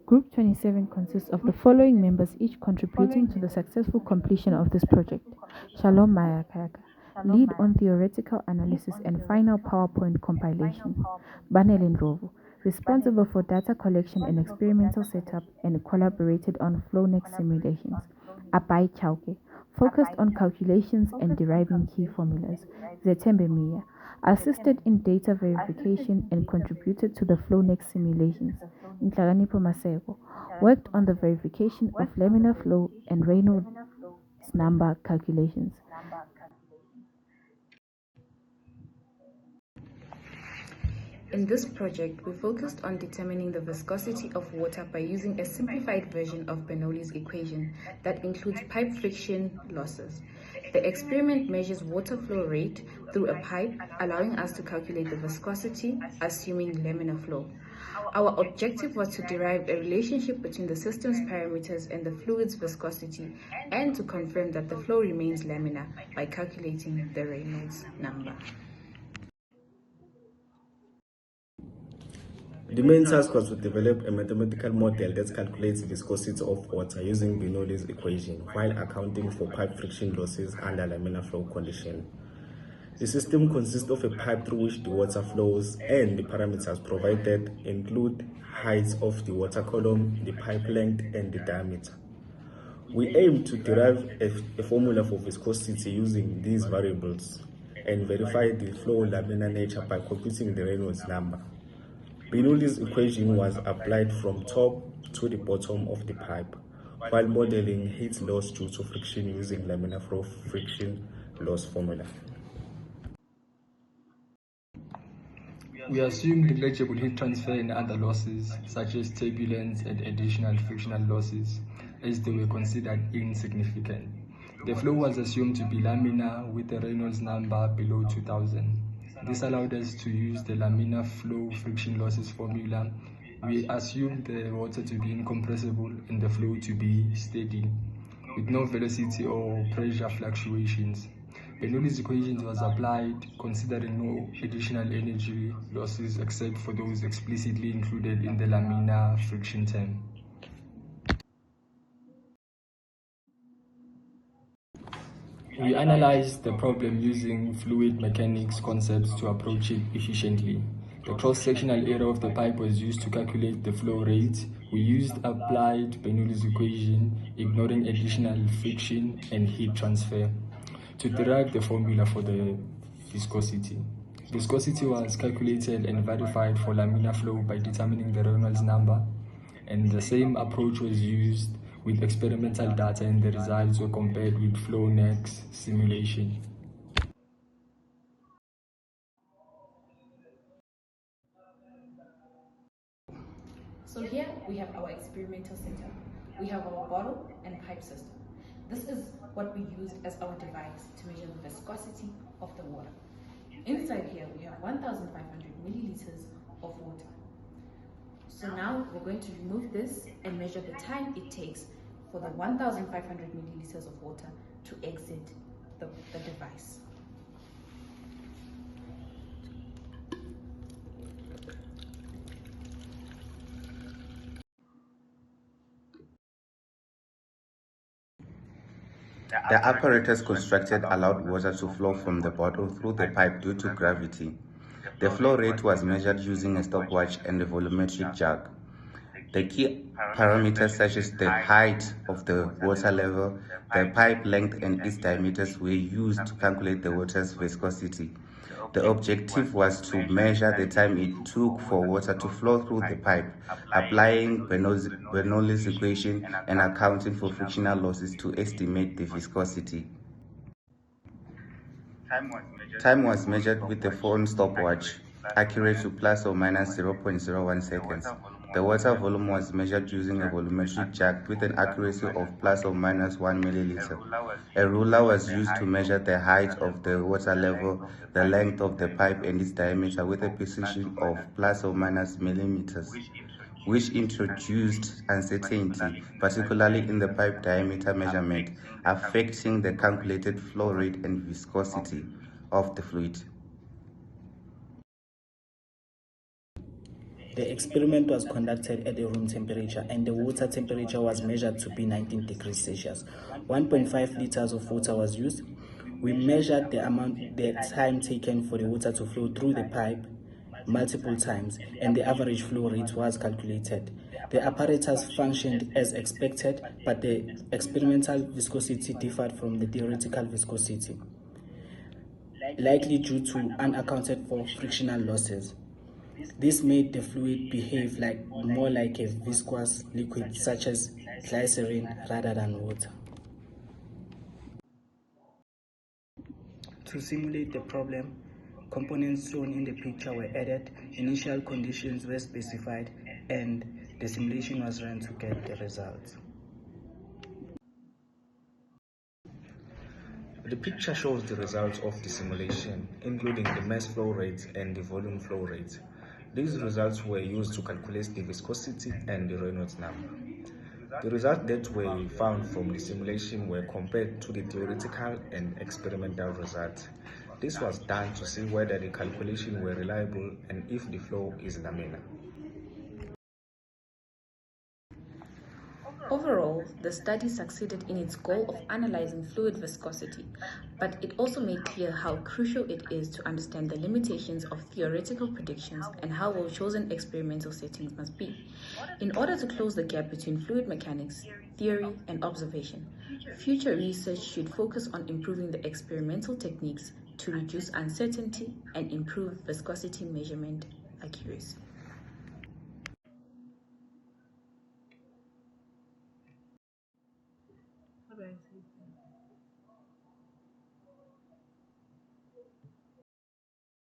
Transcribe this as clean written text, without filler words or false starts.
Group 27 consists of the following members, each contributing to the successful completion of this project. Shalom Mayakaka, lead on theoretical analysis and final PowerPoint compilation. Banel Ndlovu, responsible for data collection and experimental setup and collaborated on FlowNext simulations. Abai Chauke, focused on calculations and deriving key formulas. Zetembe Mia, assisted in data verification and contributed to the FlowNext simulations. Nhlakanipho Maseko, worked on the verification of laminar flow and Reynolds number calculations. In this project, we focused on determining the viscosity of water by using a simplified version of Bernoulli's equation that includes pipe friction losses. The experiment measures water flow rate through a pipe, allowing us to calculate the viscosity, assuming laminar flow. Our objective was to derive a relationship between the system's parameters and the fluid's viscosity, and to confirm that the flow remains laminar by calculating the Reynolds number. The main task was to develop a mathematical model that calculates the viscosity of water using Bernoulli's equation while accounting for pipe friction losses under laminar flow condition. The system consists of a pipe through which the water flows, and the parameters provided include height of the water column, the pipe length, and the diameter. We aim to derive a formula for viscosity using these variables and verify the flow laminar nature by computing the Reynolds number. Bernoulli's equation was applied from top to the bottom of the pipe, while modeling heat loss due to friction using laminar flow friction loss formula. We assumed negligible heat transfer and other losses, such as turbulence and additional frictional losses, as they were considered insignificant. The flow was assumed to be laminar with a Reynolds number below 2000. This allowed us to use the laminar flow friction losses formula. We assumed the water to be incompressible and the flow to be steady, with no velocity or pressure fluctuations. Bernoulli's equation was applied considering no additional energy losses except for those explicitly included in the laminar friction term. We analyzed the problem using fluid mechanics concepts to approach it efficiently. The cross-sectional area of the pipe was used to calculate the flow rate. We used applied Bernoulli's equation, ignoring additional friction and heat transfer, to derive the formula for the viscosity. Viscosity was calculated and verified for laminar flow by determining the Reynolds number, and the same approach was used with experimental data, and the results were compared with FlowNext simulation. So here we have our experimental setup. We have our bottle and pipe system. This is what we used as our device to measure the viscosity of the water. Inside here we have 1,500 milliliters of water. So now we're going to remove this and measure the time it takes for the 1,500 milliliters of water to exit the device. The apparatus constructed allowed water to flow from the bottle through the pipe due to gravity. The flow rate was measured using a stopwatch and a volumetric jug. The key parameters such as the height of the water level, the pipe length, and its diameters were used to calculate the water's viscosity. The objective was to measure the time it took for water to flow through the pipe, applying Bernoulli's equation and accounting for frictional losses to estimate the viscosity. Time was measured with the phone stopwatch, accurate to plus or minus 0.01 seconds. The water volume was measured using a volumetric jug with an accuracy of plus or minus 1 milliliter. A ruler was used to measure the height of the water level, the length of the pipe, and its diameter with a precision of plus or minus millimeters, which introduced uncertainty, particularly in the pipe diameter measurement, affecting the calculated flow rate and viscosity of the fluid. The experiment was conducted at a room temperature and the water temperature was measured to be 19 degrees Celsius. 1.5 liters of water was used. We measured the time taken for the water to flow through the pipe multiple times, and the average flow rate was calculated. The apparatus functioned as expected, but the experimental viscosity differed from the theoretical viscosity, likely due to unaccounted for frictional losses. This made the fluid behave more like a viscous liquid such as glycerin rather than water. To simulate the problem, components shown in the picture were added, initial conditions were specified, and the simulation was run to get the results. The picture shows the results of the simulation, including the mass flow rate and the volume flow rate. These results were used to calculate the viscosity and the Reynolds number. The results that were found from the simulation were compared to the theoretical and experimental results. This was done to see whether the calculations were reliable and if the flow is laminar. Overall, the study succeeded in its goal of analyzing fluid viscosity, but it also made clear how crucial it is to understand the limitations of theoretical predictions and how well-chosen experimental settings must be. In order to close the gap between fluid mechanics, theory, and observation, future research should focus on improving the experimental techniques to reduce uncertainty and improve viscosity measurement accuracy.